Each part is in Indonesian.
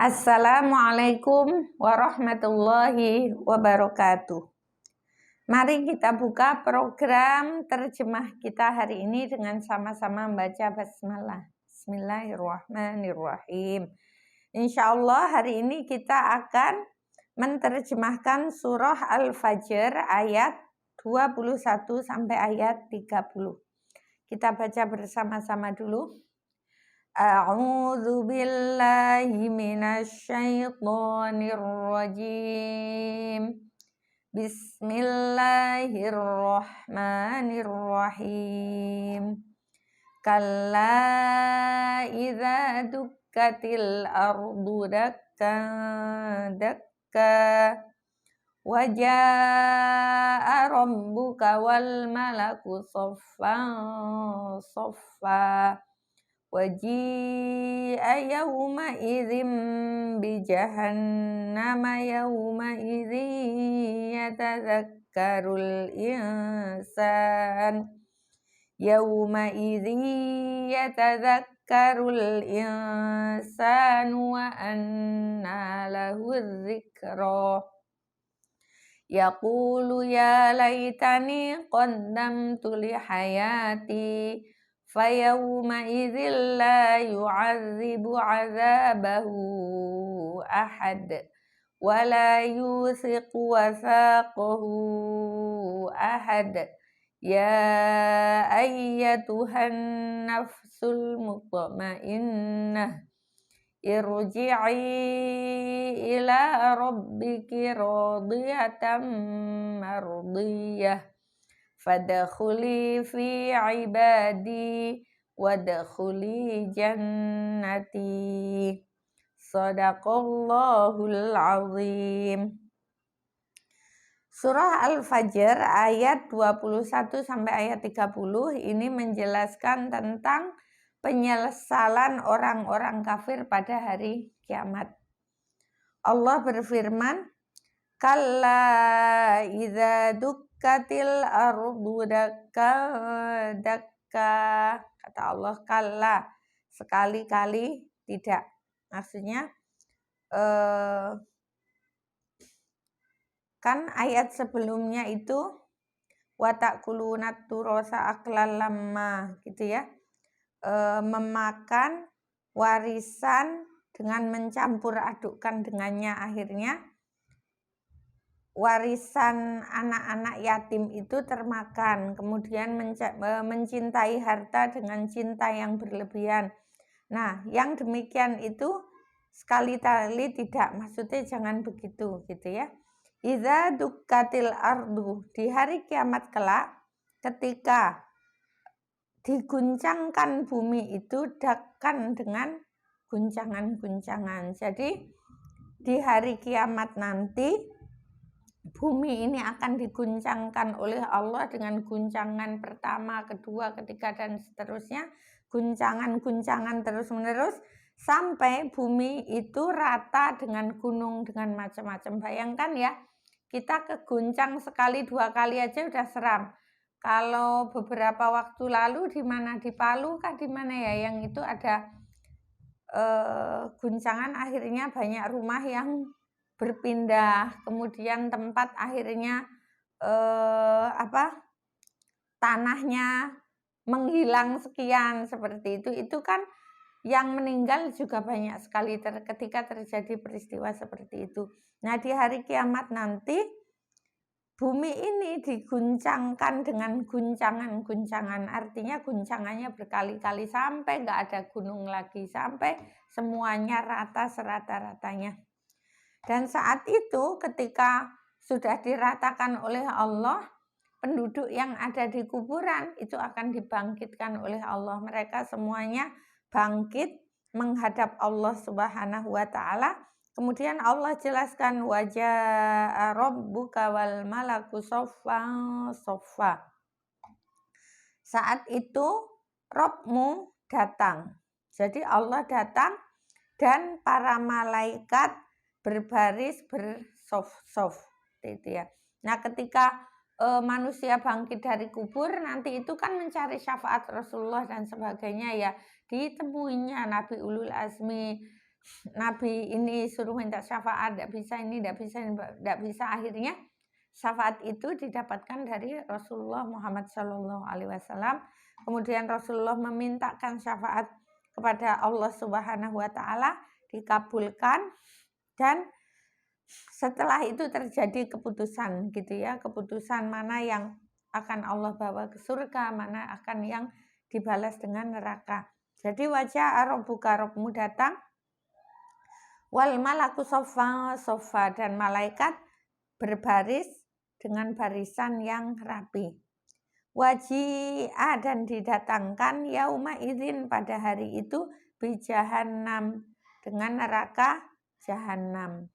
Assalamualaikum warahmatullahi wabarakatuh. Mari kita buka program terjemah kita hari ini dengan sama-sama membaca basmalah. Bismillahirrahmanirrahim. Insyaallah hari ini kita akan menerjemahkan surah Al-Fajr ayat 21 sampai ayat 30. Kita baca bersama-sama dulu. A'udzu billahi minasy syaithanir rajim. Bismillahirrahmanirrahim. Kalla idza dukkatil ardu dakkan dakka wa jaa'a rabbuka wal malaku saffan saffa waji'a yawma idzin bi jahannama yawma idzin yatadzakkarul insan yawma idzin yatadzakkarul insanu wa anna lahu dzikra yaqulu ya laitani qaddamtu li hayati fayawma idzil la yu'adzibu 'adzabahu ahad wa la yusiqu wathaqahu ahad ya ayyatuhan nafsul mutmainnah irji'i ila rabbiki radiyatan mardiyah fadkhuli fi ibadi wadkhuli jannati. Shadaqallahul azim. Surah Al-Fajr ayat 21 sampai ayat 30 ini menjelaskan tentang penyesalan orang-orang kafir pada hari kiamat. Allah berfirman, kalla idza dukkatil ardu dakka dakka. Kata Allah, kalla, sekali-kali tidak. Maksudnya kan ayat sebelumnya itu wa ta'kuluna turasa aklan lamma gitu ya. Memakan warisan dengan mencampur adukkan dengannya, akhirnya warisan anak-anak yatim itu termakan, kemudian mencintai harta dengan cinta yang berlebihan. Nah, yang demikian itu sekali-kali tidak, maksudnya jangan begitu gitu ya. Idza dukkatil ardu, di hari kiamat kelak ketika diguncangkan bumi itu dakkan dengan guncangan-guncangan. Jadi di hari kiamat nanti bumi ini akan diguncangkan oleh Allah dengan guncangan pertama, kedua, ketiga, dan seterusnya. Guncangan-guncangan terus-menerus sampai bumi itu rata dengan gunung, dengan macam-macam. Bayangkan ya, kita keguncang sekali, dua kali aja udah seram. Kalau beberapa waktu lalu di mana, di Palu kah di mana ya, yang itu ada guncangan, akhirnya banyak rumah yang berpindah, kemudian tempat akhirnya tanahnya menghilang sekian, seperti itu. Itu kan yang meninggal juga banyak sekali ketika terjadi peristiwa seperti itu. Nah, di hari kiamat nanti bumi ini diguncangkan dengan guncangan-guncangan, artinya guncangannya berkali-kali sampai nggak ada gunung lagi, sampai semuanya rata serata-ratanya. Dan saat itu ketika sudah diratakan oleh Allah, penduduk yang ada di kuburan itu akan dibangkitkan oleh Allah. Mereka semuanya bangkit menghadap Allah Subhanahu wa ta'ala. Kemudian Allah jelaskan wajah rabbuka wal malaku saffan saffa. Saat itu Rabbmu datang. Jadi Allah datang dan para malaikat berbaris bersof-sof gitu ya. Nah, ketika manusia bangkit dari kubur nanti itu kan mencari syafaat Rasulullah dan sebagainya ya. Ditemuinya Nabi Ulul Azmi, Nabi ini suruh minta syafaat, tidak bisa ini, tidak bisa, tidak bisa. Akhirnya syafaat itu didapatkan dari Rasulullah Muhammad SAW. Kemudian Rasulullah memintakan syafaat kepada Allah Subhanahu wa Ta'ala, dikabulkan, dan setelah itu terjadi keputusan gitu ya, keputusan mana yang akan Allah bawa ke surga, mana akan yang dibalas dengan neraka. Jadi wajah Rabbuka, Rabbmu datang, wal malaku sofa sofa, dan malaikat berbaris dengan barisan yang rapi. Waji'a, dan didatangkan yauma idzin, pada hari itu, bijahannam, dengan neraka Jahannam.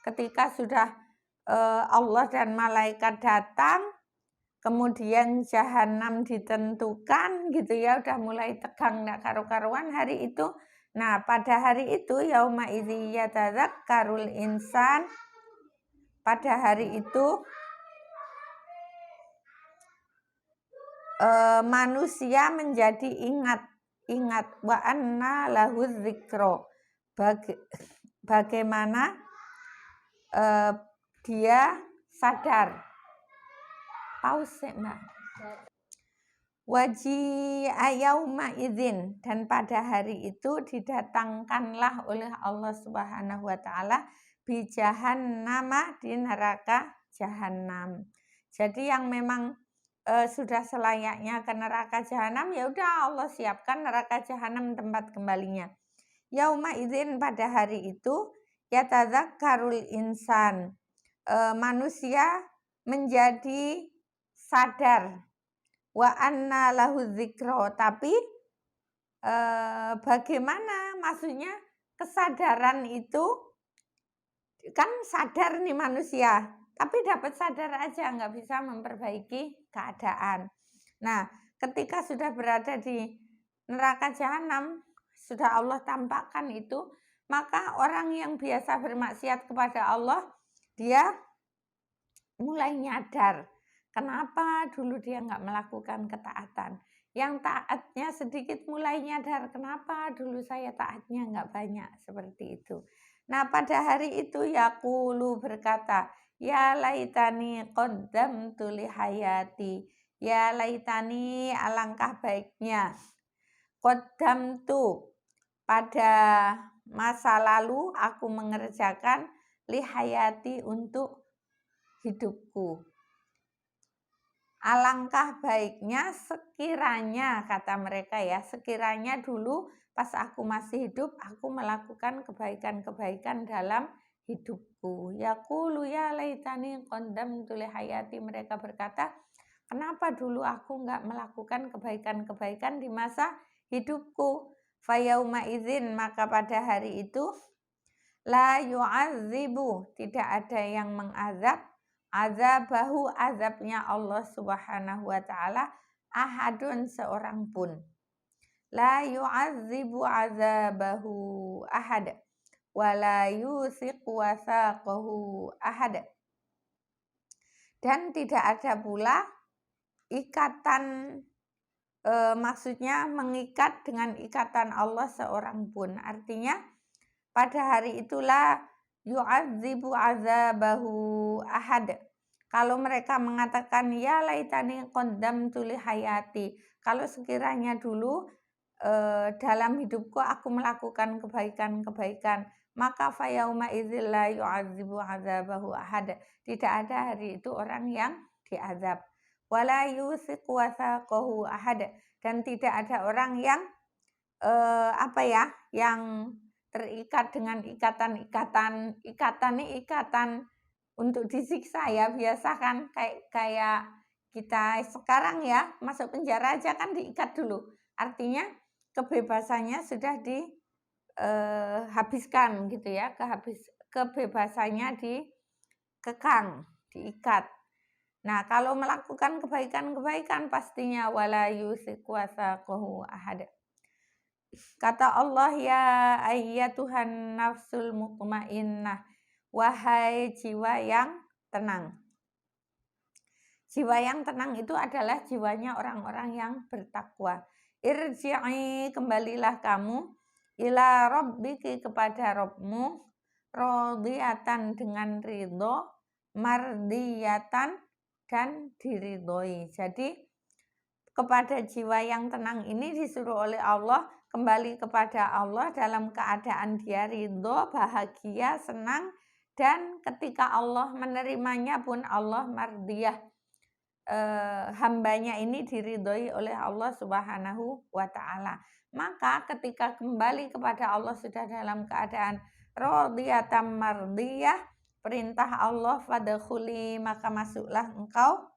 Ketika sudah Allah dan malaikat datang, kemudian Jahannam ditentukan gitu ya, udah mulai tegang nggak karu-karuan hari itu. Nah, pada hari itu yauma idzi yatadzakkarul insan, pada hari itu manusia menjadi ingat wa anna lahu dzikra, bagaimana dia sadar. Pause Mbak. Waji'a yauma idzin, dan pada hari itu didatangkanlah oleh Allah Subhanahu wa Ta'ala bi jahannama, di neraka Jahannam. Jadi yang memang sudah selayaknya ke neraka Jahannam, ya udah Allah siapkan neraka Jahannam tempat kembalinya. Yauma idzin, pada hari itu, yatadzakkarul insan, manusia menjadi sadar, wa anna lahu dzikra, tapi bagaimana maksudnya kesadaran itu, kan sadar nih manusia, tapi dapat sadar aja, nggak bisa memperbaiki keadaan. Nah, ketika sudah berada di neraka Jahannam, sudah Allah tampakkan itu, maka orang yang biasa bermaksiat kepada Allah, dia mulai nyadar kenapa dulu dia nggak melakukan ketaatan. Yang taatnya sedikit mulai nyadar, kenapa dulu saya taatnya nggak banyak, seperti itu. Nah, pada hari itu yaqulu, berkata, ya laitani qaddamtu li hayati, ya laitani, alangkah baiknya, qaddamtu, pada masa lalu aku mengerjakan, li hayati, untuk hidupku. Alangkah baiknya sekiranya, kata mereka ya, sekiranya dulu pas aku masih hidup, aku melakukan kebaikan-kebaikan dalam hidupku. Yaqulu ya laitani qaddamtu li hayati, mereka berkata, kenapa dulu aku nggak melakukan kebaikan-kebaikan di masa hidupku. Fayauma idzin, maka pada hari itu, la yu'adzibu, tidak ada yang mengazab, azabahu, azabnya Allah Subhanahu wa Ta'ala, ahadun, seorang pun. La yu'adzibu azabahu ahad, wala yusiqu wasaqahu ahad. Dan tidak ada pula ikatan, maksudnya mengikat dengan ikatan Allah seorang pun. Artinya pada hari itulah yu'adzibu azabahu ahad. Kalau mereka mengatakan ya laitani qaddamtu li hayati, kalau sekiranya dulu dalam hidupku aku melakukan kebaikan-kebaikan, maka fayauma idzil la yu'adzibu azabahu ahad. Tidak ada hari itu orang yang diazab. Wala yusiqu wasaqahu ahad, dan tidak ada orang yang yang terikat dengan ikatan untuk disiksa ya, biasa kan, kayak kita sekarang ya, masuk penjara aja kan diikat dulu. Artinya kebebasannya sudah dihabiskan gitu ya, kebebasannya dikekang, diikat. Nah, kalau melakukan kebaikan-kebaikan pastinya wala yusiqu wasaqahu ahad. Kata Allah, ya ayyatuhan nafsul mutmainnah, wahai jiwa yang tenang. Jiwa yang tenang itu adalah jiwanya orang-orang yang bertakwa. Irji'i, kembalilah kamu, ila rabbiki kepada Rabbmu, radiyatan dengan ridho, mardiyatan dan diridhoi. Jadi kepada jiwa yang tenang ini disuruh oleh Allah kembali kepada Allah dalam keadaan dia ridho, bahagia, senang, dan ketika Allah menerimanya pun Allah mardiyah. Hambanya ini diridhoi oleh Allah Subhanahu wa Ta'ala. Maka ketika kembali kepada Allah sudah dalam keadaan radiyatan mardiyah, perintah Allah fadkhuli, maka masuklah engkau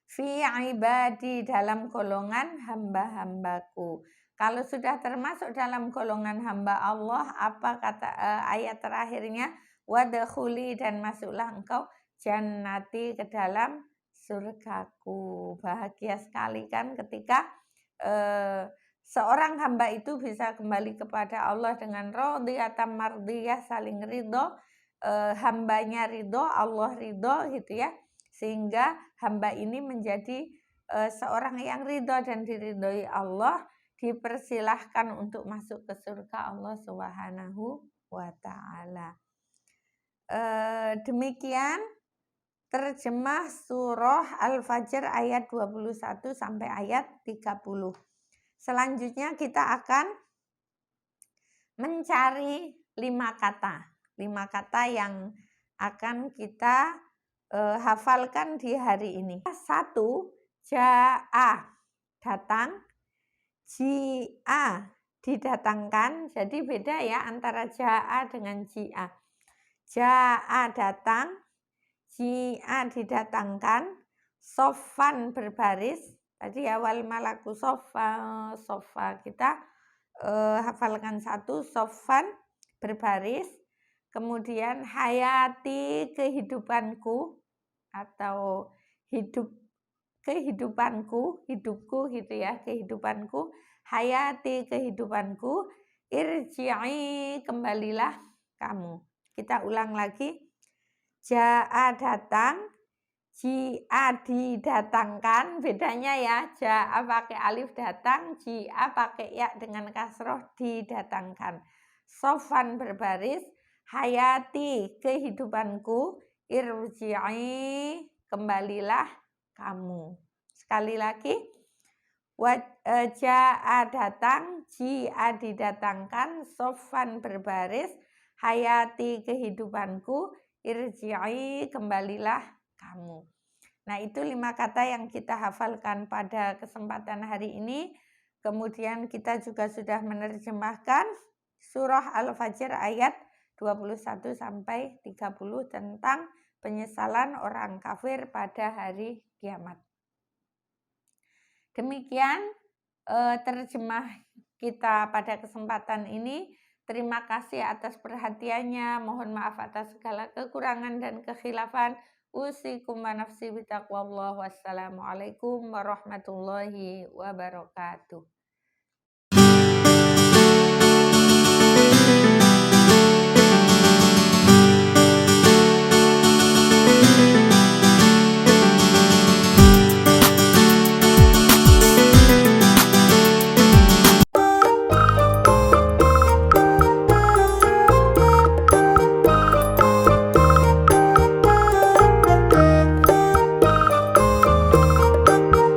fi ibadi, dalam golongan hamba-hambaku. Kalau sudah termasuk dalam golongan hamba Allah, apa kata ayat terakhirnya? Wadkhuli, dan masuklah engkau jannati, ke dalam surgaku. Bahagia sekali kan ketika seorang hamba itu bisa kembali kepada Allah dengan radiyatan mardiyah, saling ridho, hambanya ridho, Allah ridho gitu ya, sehingga hamba ini menjadi seorang yang ridho dan diridhoi Allah, dipersilahkan untuk masuk ke surga Allah Subhanahu wa Ta'ala. Demikian terjemah surah Al-Fajr ayat 21 sampai ayat 30. Selanjutnya kita akan mencari 5 kata. 5 kata yang akan kita hafalkan di hari ini. 1, ja'a, datang. Ji'a, didatangkan. Jadi beda ya antara ja'a dengan ji'a. Ja'a, datang. Ji'a, didatangkan. Sofan, berbaris. Tadi awal malaku sofa kita hafalkan 1, sofan, berbaris. Kemudian hayati, kehidupanku, atau kehidupanku, hidupku gitu ya, kehidupanku. Hayati, kehidupanku. Irji'i, kembalilah kamu. Kita ulang lagi. Ja'a, datang. Ji'a, didatangkan. Bedanya ya, ja'a pakai alif datang, ji'a pakai ya dengan kasroh, didatangkan. Sofan, berbaris. Hayati, kehidupanku. Irji'i, kembalilah kamu. Sekali lagi. Ja'a, datang. Ji'a, didatangkan. Sofan, berbaris. Hayati, kehidupanku. Irji'i, kembalilah kamu. Nah, itu 5 kata yang kita hafalkan pada kesempatan hari ini. Kemudian kita juga sudah menerjemahkan surah Al-Fajr ayat 21 sampai 30 tentang penyesalan orang kafir pada hari kiamat. Demikian terjemah kita pada kesempatan ini. Terima kasih atas perhatiannya. Mohon maaf atas segala kekurangan dan kekhilafan. Usikum wa nafsi bitaqwallah. Wassalamualaikum warahmatullahi wabarakatuh.